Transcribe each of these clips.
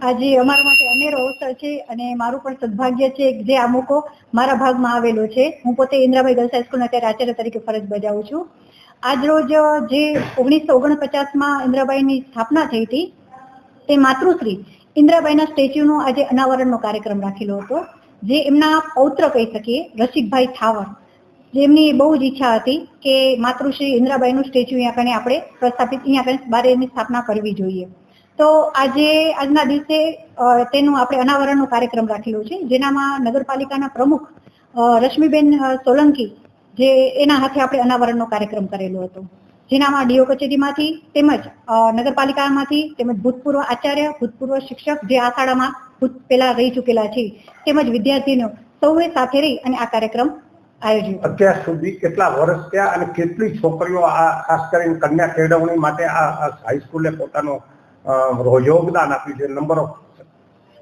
આજે અમારા માટે અનેરો અવસર છે અને મારું પણ સદભાગ્ય છે જે આ મોકો મારા ભાગમાં આવેલો છે. હું પોતે ઇન્દ્રાબાઈ ગર્લ્સ હાઈસ્કૂલના અત્યારે આચાર્ય તરીકે ફરજ બજાવું છું. આજ રોજ જે 1949માં ઇન્દ્રાબાઈની સ્થાપના થઈ હતી તે માતૃશ્રી ઇન્દ્રાબાઈના સ્ટેચ્યુનો આજે અનાવરણનો કાર્યક્રમ રાખેલો હતો, જે એમના પૌત્ર કહી શકીએ રસિકભાઈ ઠાવર, જેમની બહુ જ ઈચ્છા હતી કે માતૃશ્રી ઇન્દ્રાબાઈનું સ્ટેચ્યુ અહીંયા કને આપણે પ્રસ્થાપિત અહીંયા કને બારે એની સ્થાપના કરવી જોઈએ. તો આજના દિવસે તેનું આપણે અનાવરણનો કાર્યક્રમ રાખેલો છે, જેનામાં નગરપાલિકાના પ્રમુખ રશ્મિબેન સોલંકી જે એના હાથે આપણે અનાવરણનો કાર્યક્રમ કરેલો હતો, જેનામાં ડીઓ કચેરીમાંથી તેમજ નગરપાલિકામાંથી તેમજ ભૂતપૂર્વ આચાર્ય, ભૂતપૂર્વ શિક્ષક જે આ શાળામાં પહેલા રહી ચૂકેલા છે, તેમજ વિદ્યાર્થીઓ સૌએ સાથે રહી અને આ કાર્યક્રમ આયોજન. અત્યાર સુધી કેટલા વર્ષ થયા અને કેટલી છોકરીઓ આ ખાસ કરીને કન્યા કેળવણી માટે આ હાઈસ્કૂલે પોતાનો યોગદાન આપ્યું છે? Number of?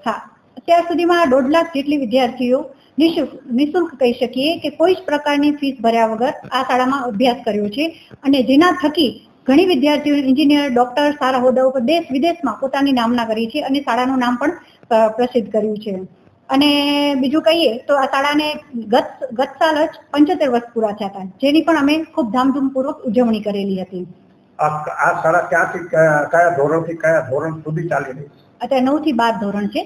હા, અત્યાર સુધીમાં 1.5 લાખ જેટલી વિદ્યાર્થીઓ નિઃશુલ્ક કહી શકીએ કે કોઈ જ પ્રકારની ફીસ ભર્યા વગર આ શાળામાં અભ્યાસ કર્યો છે, અને જેના થકી ઘણી વિદ્યાર્થીઓ એન્જિનિયર, ડોક્ટર, સારા હોદ્દાઓ પર દેશ વિદેશમાં પોતાની નામના કરી છે અને શાળાનું નામ પણ પ્રસિદ્ધ કર્યું છે. અને બીજું કહીએ તો આ શાળાને ગત સાલ જ 75 વર્ષ પૂરા થયા હતા, જેની પણ અમે ખૂબ ધામધૂમપૂર્વક ઉજવણી કરેલી હતી. આ શાળા ક્યાંથી કયા ધોરણથી કયા ધોરણ સુધી ચાલી રહી છે? અત્યારે 9 થી 12 ધોરણ છે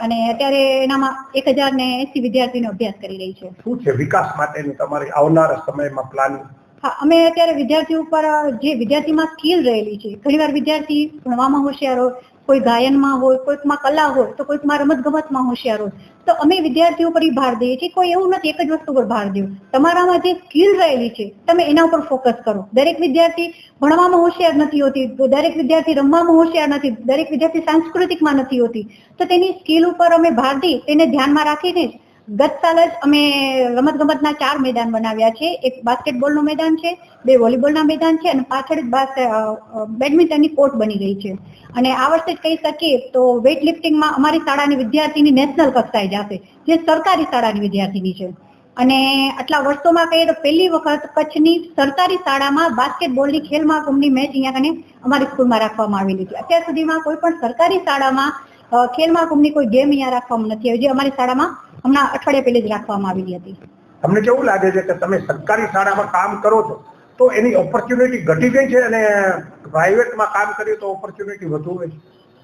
અને અત્યારે એનામાં 1080 વિદ્યાર્થીનો અભ્યાસ કરી રહી છે. શું છે વિકાસ માટેની તમારી આવનારા સમયમાં પ્લાનિંગ? હા, અમે અત્યારે વિદ્યાર્થી ઉપર જે વિદ્યાર્થીમાં સ્કિલ રહેલી છે, ઘણીવાર વિદ્યાર્થી ભણવામાં હોશિયાર હોય, કોઈ ગાયનમાં હોય, કોઈકમાં કલા હોય, તો કોઈકમાં રમતગમતમાં હોશિયાર હોય, તો અમે વિદ્યાર્થીઓ પર ભાર દઈએ છીએ. કોઈ એવું નથી એક જ વસ્તુ પર ભાર દો, તમારામાં જે સ્કિલ રહેલી છે તમે એના ઉપર ફોકસ કરો. દરેક વિદ્યાર્થી ભણવામાં હોશિયાર નથી હોતી, દરેક વિદ્યાર્થી રમવામાં હોશિયાર નથી, દરેક વિદ્યાર્થી સાંસ્કૃતિકમાં નથી હોતી, તો તેની સ્કિલ ઉપર અમે ભાર દઈ તેને ધ્યાનમાં રાખીને ગત સાલ જ અમે રમતગમતના 4 મેદાન બનાવ્યા છે. એક બાસ્કેટબોલનું મેદાન છે, 2 વોલીબોલના મેદાન છે અને પાછળ બેડમિન્ટનની કોર્ટ બની રહી છે. અને આ વર્ષે જ કહી શકીએ તો વેઇટ લિફ્ટિંગમાં અમારી શાળાની વિદ્યાર્થીની નેશનલ કક્ષાએ જશે, જે સરકારી શાળાની વિદ્યાર્થીની છે. અને આટલા વર્ષોમાં કહીએ તો પહેલી વખત કચ્છની સરકારી શાળામાં બાસ્કેટબોલની ખેલ મહાકુંભની મેચ અહીંયા કને અમારી સ્કૂલમાં રાખવામાં આવેલી છે. અત્યાર સુધીમાં કોઈ પણ સરકારી શાળામાં ખેલ મહાકુંભની કોઈ ગેમ અહીંયા રાખવામાં નથી આવી, જે અમારી શાળામાં હમણાં અઠવાડિયા પહેલા જ રાખવામાં આવેલી હતી. તમને કેવું લાગે છે કે તમે સરકારી શાળામાં કામ કરો છો તો એની ઓપોર્ચ્યુનિટી ઘટી ગઈ છે અને પ્રાઇવેટમાં કામ કરીએ તો ઓપોર્ચ્યુનિટી વધુ હોય છે?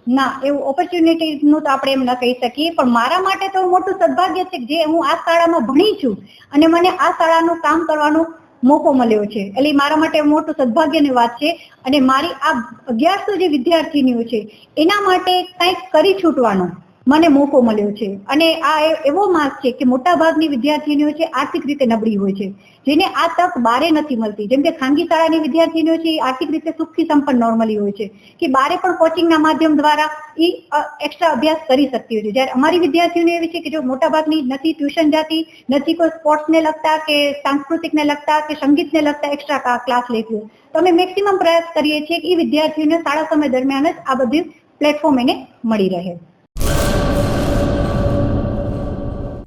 ના, એવું ઓપોર્ચ્યુનિટીનું તો આપણે એમ ન કહી શકીએ, પણ મારા માટે તો મોટું સદભાગ્ય છે જે હું આ શાળામાં ભણી છું અને મને આ શાળાનું કામ કરવાનો મોકો મળ્યો છે. એટલે મારા માટે મોટું સદભાગ્યની વાત છે. અને મારી આ 1100 જે વિદ્યાર્થીનીઓ છે એના માટે કંઈક કરી છૂટવાનો મને મોકો મળ્યો છે. અને આ એવો માર્ગ છે કે મોટા ભાગની વિદ્યાર્થીનીઓ છે આર્થિક રીતે નબળી હોય છે, જેને આ તક બારે નથી મળતી. જેમ કે ખાનગી શાળાની વિદ્યાર્થીનીઓ છે એ આર્થિક રીતે સુખથી સંપન્ન નોર્મલી હોય છે કે બારે પણ કોચિંગના માધ્યમ દ્વારા એ એક્સ્ટ્રા અભ્યાસ કરી શકતી હોય છે. જ્યારે અમારી વિદ્યાર્થીઓ એવી છે કે જો મોટા ભાગની નથી ટ્યુશન જાતી, નથી કોઈ સ્પોર્ટ્સને લગતા કે સાંસ્કૃતિકને લગતા કે સંગીતને લગતા એક્સ્ટ્રા ક્લાસ લેતી હોય, તો અમે મેક્સિમમ પ્રયાસ કરીએ છીએ કે એ વિદ્યાર્થીઓને શાળા સમય દરમિયાન જ આ બધી પ્લેટફોર્મ એને મળી રહે.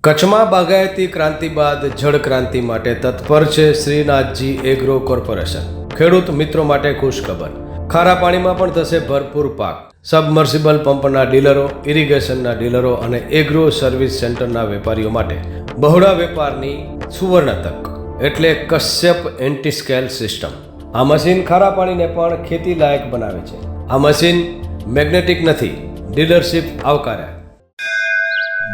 કચ્છમાં બાગાયતી ક્રાંતિ બાદ જળ ક્રાંતિ માટે તત્પર છે શ્રીનાથજી એગ્રો કોર્પોરેશન. ખેડૂત મિત્રો માટે ખુશખબર, ખારા પાણીમાં પણ થશે ભરપૂર પાક. સબમર્સિબલ પંપના ડીલરો, ઇરિગેશનના ડીલરો અને એગ્રો સર્વિસ સેન્ટરના વેપારીઓ માટે બહોળા વેપારની સુવર્ણ તક એટલે કશ્યપ એન્ટીસ્કેલ સિસ્ટમ. આ મશીન ખારા પાણીને પણ ખેતી લાયક બનાવે છે. આ મશીન મેગ્નેટિક નથી, ડીલરશીપ આવકાર્યા.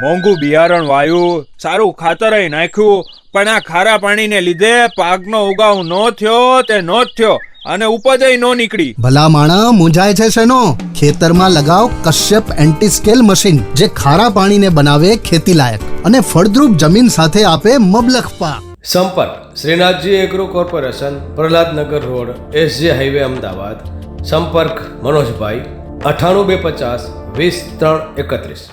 મોંઘું બિયારણ વાયું, સારું ખાતર નાખ્યું, પણ આ ખારા પાણીને લીધે પાકનો ઉગાવ નો થયો તે નો જ થયો અને ઉપજ નો નીકળી. ભલા માણા મૂંઝાય છે શેનો? ખેતરમાં લગાવ કશ્યપ એન્ટીસ્કેલ મશીન, જે ખારા પાણીને બનાવે ખેતી લાયક અને ફળદ્રુપ જમીન સાથે આપે મબલખ પાક. સંપર્ક Shrinathji agro corporation, Prahlad Nagar road, SJ highway, Ahmedabad. સંપર્ક મનોજભાઈ 98 250 20 3 31.